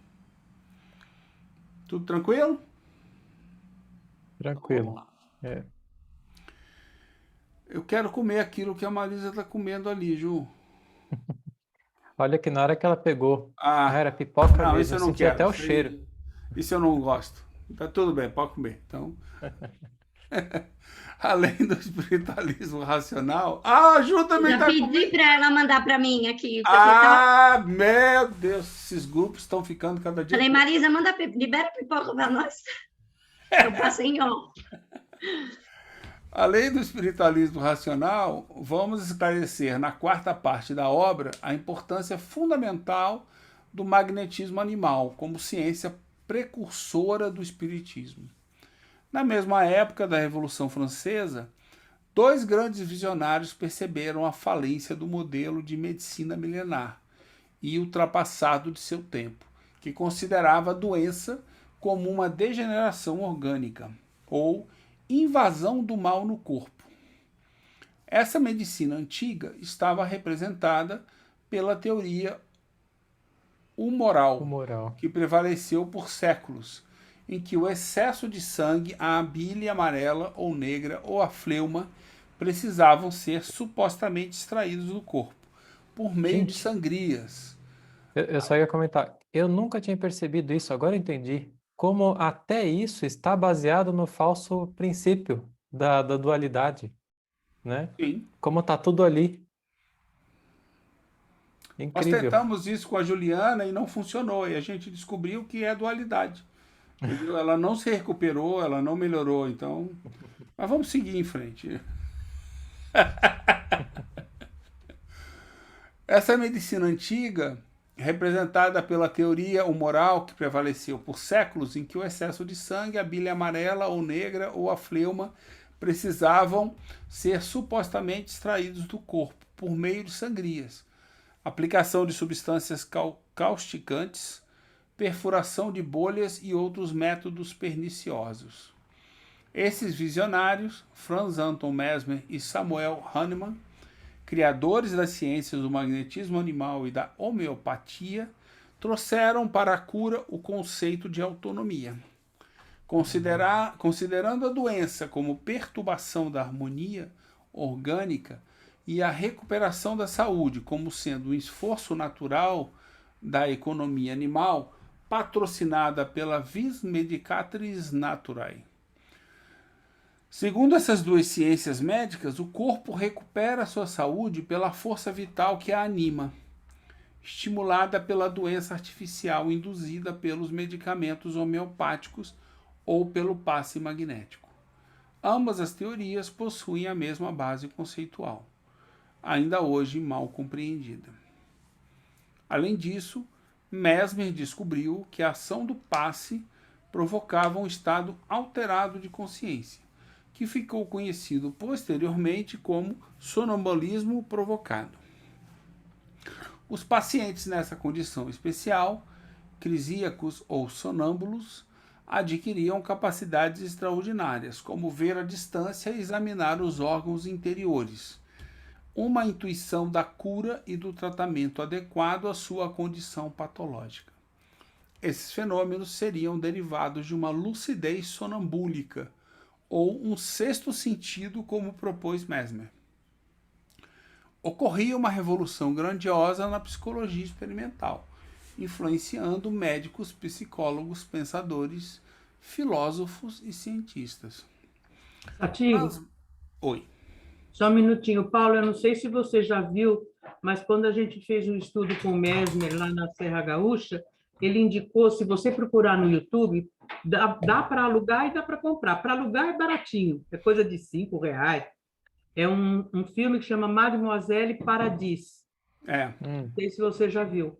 B: Tudo tranquilo?
A: Tranquilo.
B: Vamos lá.
A: É.
B: Eu quero comer aquilo que a Marisa está comendo ali, Ju.
A: Olha que na hora que ela pegou,
B: Ah,
A: era pipoca
B: não,
A: mesmo,
B: isso eu
A: eu
B: não
A: senti
B: quero.
A: até o cheiro.
B: Isso eu não gosto. Tá tudo bem, pode comer. Então, além do espiritualismo racional... Ah, a Ju também
E: Já
B: está
E: pedi
B: comendo.
E: para ela mandar para mim aqui. Porque tá...
B: Ah, meu Deus, esses grupos estão ficando cada dia...
E: Falei, Marisa, libera a pipoca para nós. Eu passei em ó.
B: Além do espiritualismo racional, vamos esclarecer na quarta parte da obra a importância fundamental do magnetismo animal como ciência precursora do espiritismo. Na mesma época da Revolução Francesa, dois grandes visionários perceberam a falência do modelo de medicina milenar e ultrapassado de seu tempo, que considerava a doença como uma degeneração orgânica, ou invasão do mal no corpo. Essa medicina antiga estava representada pela teoria humoral, que prevaleceu por séculos, em que o excesso de sangue, a bile amarela ou negra ou a fleuma precisavam ser supostamente extraídos do corpo, por meio de sangrias.
A: Eu só ia comentar, eu nunca tinha percebido isso, agora eu entendi. Como até isso está baseado no falso princípio da dualidade, né?
B: Sim.
A: Como está tudo ali.
B: Nós
A: Incrível.
B: tentamos isso com a Juliana e não funcionou, e a gente descobriu que é dualidade. Entendeu? Ela não se recuperou, ela não melhorou, então... Mas vamos seguir em frente. Essa medicina antiga, representada pela teoria humoral que prevaleceu por séculos, em que o excesso de sangue, a bile amarela ou negra ou a fleuma precisavam ser supostamente extraídos do corpo por meio de sangrias. aplicação de substâncias causticantes, perfuração de bolhas e outros métodos perniciosos. Esses visionários, Franz Anton Mesmer e Samuel Hahnemann, criadores das ciências do magnetismo animal e da homeopatia, trouxeram para a cura o conceito de autonomia. Considerando a doença como perturbação da harmonia orgânica e a recuperação da saúde como sendo um esforço natural da economia animal, patrocinada pela Vis Medicatris Naturae. Segundo essas duas ciências médicas, o corpo recupera sua saúde pela força vital que a anima, estimulada pela doença artificial induzida pelos medicamentos homeopáticos ou pelo passe magnético. Ambas as teorias possuem a mesma base conceitual, ainda hoje mal compreendida. Além disso, Mesmer descobriu que a ação do passe provocava um estado alterado de consciência, que ficou conhecido posteriormente como sonambulismo provocado. Os pacientes nessa condição especial, crisíacos ou sonâmbulos, adquiriam capacidades extraordinárias, como ver à distância e examinar os órgãos interiores, uma intuição da cura e do tratamento adequado à sua condição patológica. Esses fenômenos seriam derivados de uma lucidez sonambúlica, ou um sexto sentido, como propôs Mesmer. Ocorria uma revolução grandiosa na psicologia experimental, influenciando médicos, psicólogos, pensadores, filósofos e cientistas.
F: Ativo,
B: Oi.
F: só um minutinho. Paulo, eu não sei se você já viu, mas quando a gente fez um estudo com o Mesmer lá na Serra Gaúcha, ele indicou, se você procurar no YouTube, dá para alugar e dá para comprar. Para alugar é baratinho, é coisa de R$ 5. É um filme que chama Mademoiselle Paradis. Não sei se você já viu.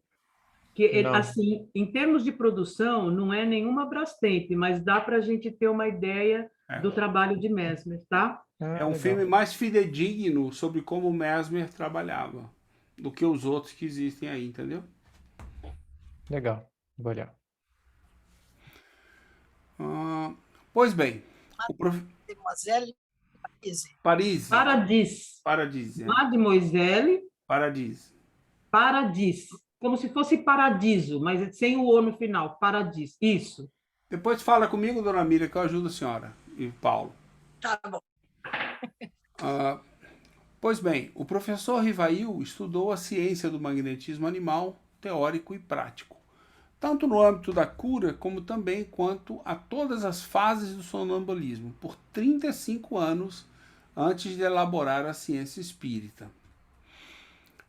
F: Que,
A: Não.
F: assim, em termos de produção, não é nenhuma Brastemp, mas dá para a gente ter uma ideia do trabalho de Mesmer, tá?
B: É um
A: Legal.
B: filme mais fidedigno sobre como o Mesmer trabalhava do que os outros que existem aí, entendeu?
A: Legal. Vou olhar.
B: Pois bem, o
D: Mademoiselle
B: Paris,
F: Paradis. Mademoiselle
B: Paradis.
F: Paradis. Como se fosse paradiso, mas sem o O no final. Paradis. Isso.
B: Depois fala comigo, dona Miriam, que eu ajudo a senhora e o Paulo.
D: Tá bom.
B: Pois bem, o professor Rivail estudou a ciência do magnetismo animal, teórico e prático, tanto no âmbito da cura, como também quanto a todas as fases do sonambulismo, por 35 anos antes de elaborar a ciência espírita.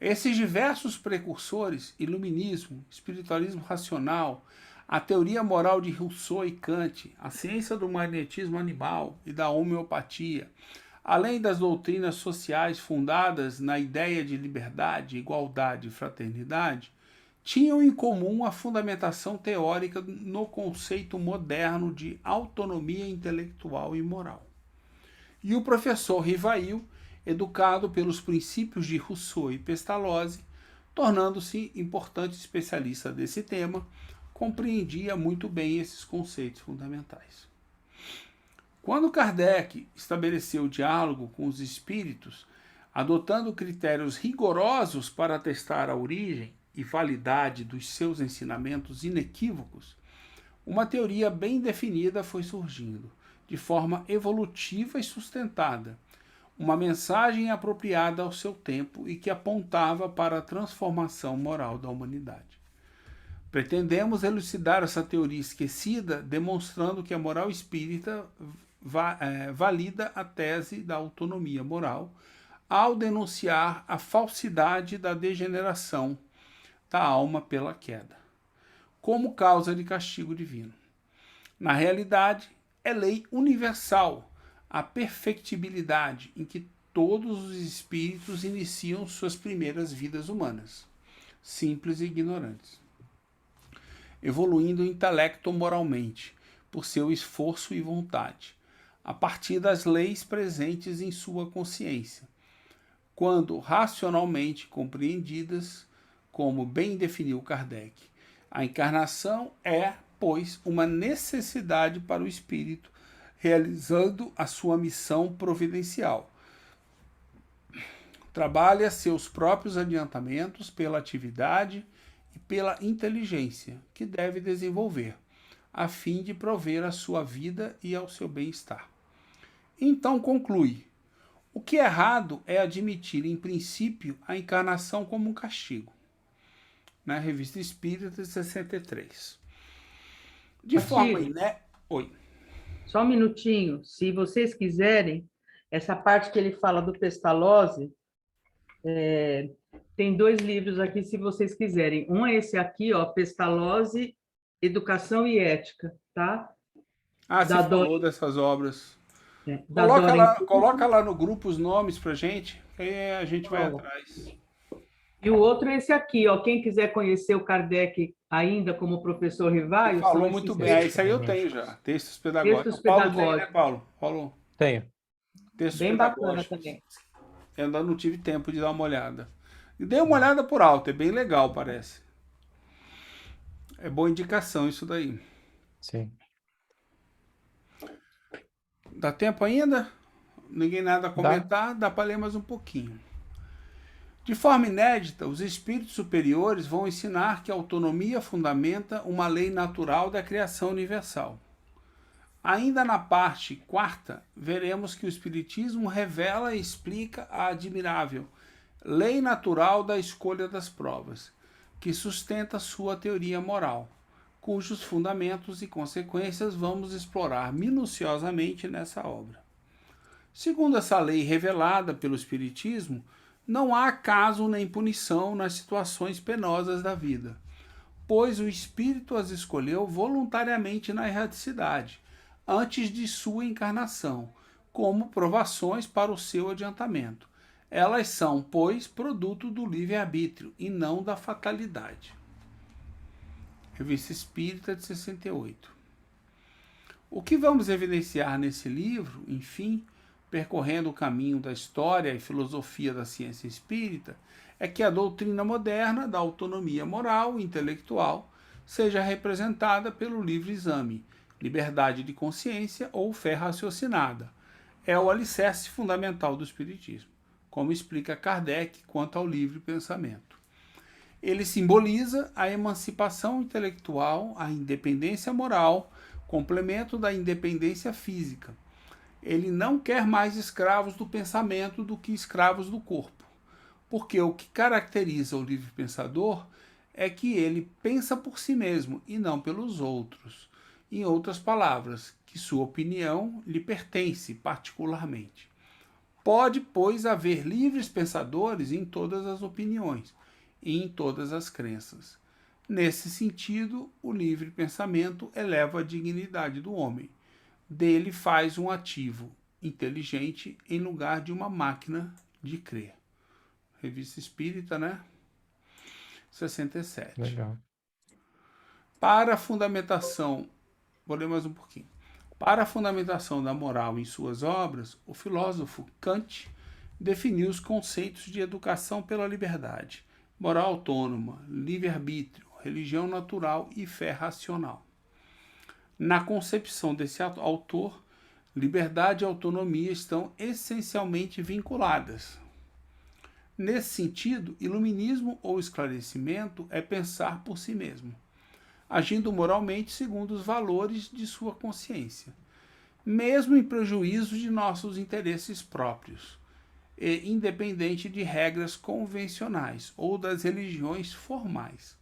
B: Esses diversos precursores, iluminismo, espiritualismo racional, a teoria moral de Rousseau e Kant, a ciência do magnetismo animal e da homeopatia, além das doutrinas sociais fundadas na ideia de liberdade, igualdade e fraternidade, tinham em comum a fundamentação teórica no conceito moderno de autonomia intelectual e moral. E o professor Rivail, educado pelos princípios de Rousseau e Pestalozzi, tornando-se importante especialista desse tema, compreendia muito bem esses conceitos fundamentais. Quando Kardec estabeleceu o diálogo com os espíritos, adotando critérios rigorosos para testar a origem e validade dos seus ensinamentos inequívocos, uma teoria bem definida foi surgindo, de forma evolutiva e sustentada, uma mensagem apropriada ao seu tempo e que apontava para a transformação moral da humanidade. Pretendemos elucidar essa teoria esquecida, demonstrando que a moral espírita valida a tese da autonomia moral, ao denunciar a falsidade da degeneração da alma pela queda, como causa de castigo divino. Na realidade, é lei universal a perfectibilidade em que todos os espíritos iniciam suas primeiras vidas humanas, simples e ignorantes, evoluindo intelecto-moralmente por seu esforço e vontade, a partir das leis presentes em sua consciência, quando racionalmente compreendidas, como bem definiu Kardec. A encarnação é, pois, uma necessidade para o espírito, realizando a sua missão providencial. Trabalha seus próprios adiantamentos pela atividade e pela inteligência que deve desenvolver, a fim de prover à sua vida e ao seu bem-estar. Então conclui: o que é errado é admitir, em princípio, a encarnação como um castigo. Na Revista Espírita, de 63. De forma Oi.
F: Só um minutinho. Se vocês quiserem, essa parte que ele fala do Pestalozzi, tem 2 livros aqui, se vocês quiserem. Um é esse aqui, ó, Pestalozzi, Educação e Ética, tá?
B: Você falou dessas obras. Coloca lá no grupo os nomes pra gente, aí a gente vai atrás.
F: E o outro é esse aqui, ó. Quem quiser conhecer o Kardec ainda como professor Rivaio...
B: Falou muito bem, isso aí eu tenho já. Textos pedagógicos. Paulo tem, né, Paulo? Paulo?
A: Tenho.
B: Textos
F: bem bacana também.
B: Eu ainda não tive tempo de dar uma olhada. E dei uma olhada por alto, é bem legal, parece. É boa indicação isso daí.
A: Sim.
B: Dá tempo ainda? Ninguém nada a comentar? Dá para ler mais um pouquinho. De forma inédita, os espíritos superiores vão ensinar que a autonomia fundamenta uma lei natural da criação universal. Ainda na parte 4ª, veremos que o Espiritismo revela e explica a admirável lei natural da escolha das provas, que sustenta sua teoria moral, cujos fundamentos e consequências vamos explorar minuciosamente nessa obra. Segundo essa lei revelada pelo Espiritismo, não há acaso nem punição nas situações penosas da vida, pois o espírito as escolheu voluntariamente na erraticidade, antes de sua encarnação, como provações para o seu adiantamento. Elas são, pois, produto do livre-arbítrio e não da fatalidade. Revista Espírita de 68. O que vamos evidenciar nesse livro, enfim, percorrendo o caminho da história e filosofia da ciência espírita, é que a doutrina moderna da autonomia moral e intelectual seja representada pelo livre exame, liberdade de consciência ou fé raciocinada. É o alicerce fundamental do Espiritismo, como explica Kardec quanto ao livre pensamento. Ele simboliza a emancipação intelectual, a independência moral, complemento da independência física. Ele não quer mais escravos do pensamento do que escravos do corpo, porque o que caracteriza o livre pensador é que ele pensa por si mesmo e não pelos outros. Em outras palavras, que sua opinião lhe pertence particularmente. Pode, pois, haver livres pensadores em todas as opiniões e em todas as crenças. Nesse sentido, o livre pensamento eleva a dignidade do homem. Dele faz um ativo inteligente em lugar de uma máquina de crer. Revista Espírita, né? 67.
A: Legal.
B: Para a fundamentação, vou ler mais um pouquinho. Para a fundamentação da moral em suas obras, o filósofo Kant definiu os conceitos de educação pela liberdade, moral autônoma, livre-arbítrio, religião natural e fé racional. Na concepção desse autor, liberdade e autonomia estão essencialmente vinculadas. Nesse sentido, iluminismo ou esclarecimento é pensar por si mesmo, agindo moralmente segundo os valores de sua consciência, mesmo em prejuízo de nossos interesses próprios, e independente de regras convencionais ou das religiões formais.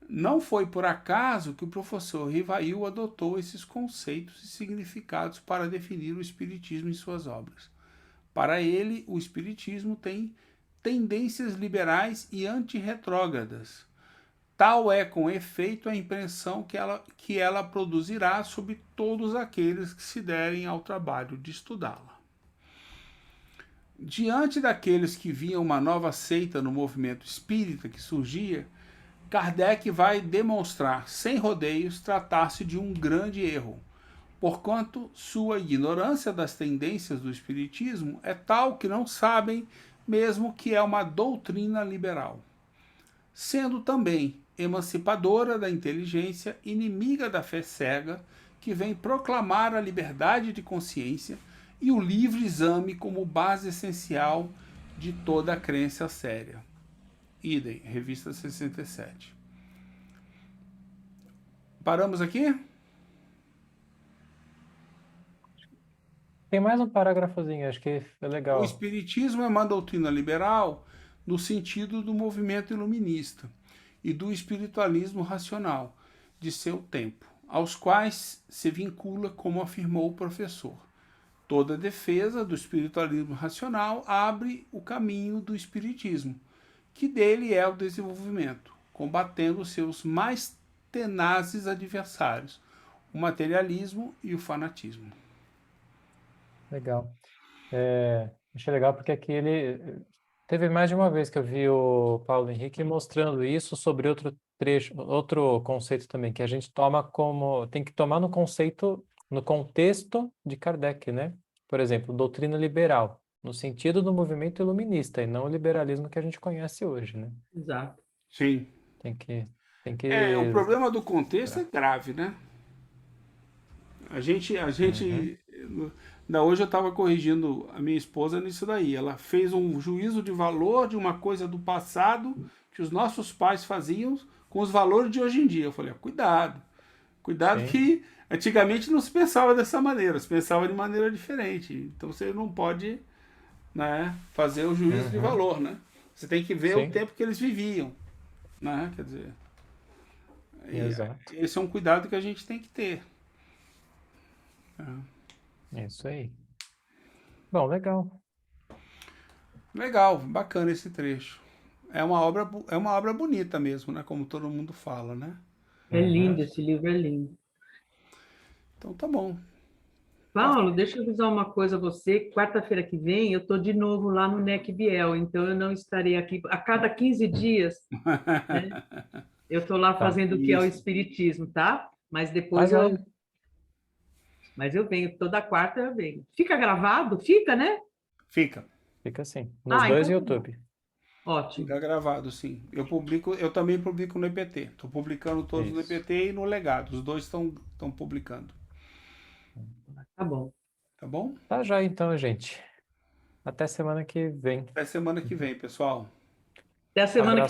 B: Não foi por acaso que o professor Rivail adotou esses conceitos e significados para definir o Espiritismo em suas obras. Para ele, o Espiritismo tem tendências liberais e antirretrógradas. Tal é, com efeito, a impressão que ela produzirá sobre todos aqueles que se derem ao trabalho de estudá-la. Diante daqueles que viam uma nova seita no movimento espírita que surgia, Kardec vai demonstrar, sem rodeios, tratar-se de um grande erro, porquanto sua ignorância das tendências do Espiritismo é tal que não sabem mesmo que é uma doutrina liberal. sendo também emancipadora da inteligência, inimiga da fé cega, que vem proclamar a liberdade de consciência e o livre exame como base essencial de toda a crença séria. Idem, revista 67. Paramos aqui?
A: Tem mais um parágrafozinho, acho que é
B: O
A: legal.
B: Espiritismo é uma doutrina liberal no sentido do movimento iluminista e do espiritualismo racional de seu tempo, aos quais se vincula, como afirmou o professor. Toda defesa do espiritualismo racional abre o caminho do espiritismo, que dele é o desenvolvimento, combatendo seus mais tenazes adversários, o materialismo e o fanatismo.
A: Legal. Achei legal porque aqui ele teve mais de uma vez que eu vi o Paulo Henrique mostrando isso sobre outro trecho, outro conceito também, que a gente toma como, tem que tomar no conceito, no contexto de Kardec, né? Por exemplo, doutrina liberal, no sentido do movimento iluminista, e não o liberalismo que a gente conhece hoje, né?
F: Exato.
B: Sim.
A: Tem que
B: O problema do contexto é grave, né? A gente, ainda hoje eu estava corrigindo a minha esposa nisso daí. Ela fez um juízo de valor de uma coisa do passado que os nossos pais faziam com os valores de hoje em dia. Eu falei, cuidado, cuidado
A: Sim.
B: que antigamente não se pensava dessa maneira, se pensava de maneira diferente. Então você não pode, né, fazer o juízo de valor, né? Você tem que ver
A: Sim.
B: o tempo que eles viviam, né? Quer dizer,
A: Exato.
B: esse é um cuidado que a gente tem que ter.
A: É isso aí. Bom, legal.
B: Legal, bacana esse trecho. É uma obra bonita mesmo, né? Como todo mundo fala, né?
F: É lindo, esse livro é lindo.
B: Então tá bom.
F: Paulo, deixa eu avisar uma coisa a você. Quarta-feira que vem eu estou de novo lá no NEC Biel, então eu não estarei aqui. A cada 15 dias, né, eu estou lá fazendo o que é o
B: Isso.
F: Espiritismo, tá? Mas
A: Tá
F: depois
A: joia.
F: Mas eu venho, toda quarta eu venho. Fica gravado? Fica, né?
B: Fica.
A: Fica assim. Nos
F: Então
A: dois
F: tá bom.
A: YouTube.
F: Ótimo.
B: Fica gravado, sim. Eu também publico no EPT. Estou publicando todos no
A: Isso.
B: EPT e no Legado. Os dois estão publicando.
F: Tá bom.
B: Tá bom?
A: Tá joia então, gente. Até semana que vem.
B: Até semana que vem, pessoal.
F: Até a semana
A: Abraço.
F: que